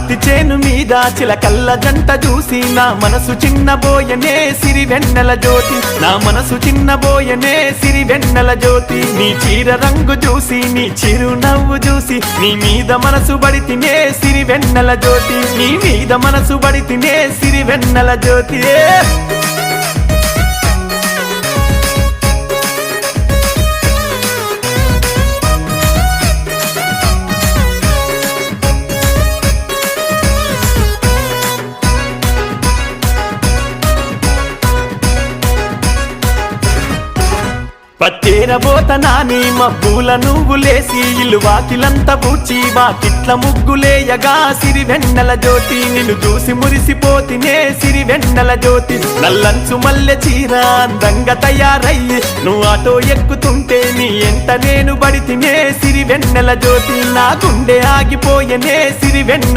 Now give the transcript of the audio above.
పత్తి చేను మీద చిలకల్ల జంట చూసి నా మనసు చిన్నబోయనే సిరి వెన్నెల జ్యోతి, నా మనసు చిన్నబోయనే సిరి వెన్నెల జ్యోతి. నీ చీర రంగు చూసి నీ చిరునవ్వు చూసి నీ మీద మనసు బడితినే సిరి వెన్నెల జ్యోతి, నీ మీద మనసు బడితినే సిరి వెన్నెల జ్యోతి. పత్తేరబోత నాని మబ్బుల నువ్వులేసి ఇల్లు వాకిలంతా పూడ్చి వాకిట్ల ముగ్గులేయగా సిరి వెన్నెల జ్యోతి, నిన్ను చూసి మురిసిపోతినే సిరి వెన్నెల జ్యోతి. నల్లంచు మల్లె చీర అందంగా తయారయ్యి నువ్వు ఆటో ఎక్కుతుంటే నీ ఎంట నేను బడితినే సిరి వెన్నెల జ్యోతి, నా గుండె ఆగిపోయనే సిరి వెన్నెల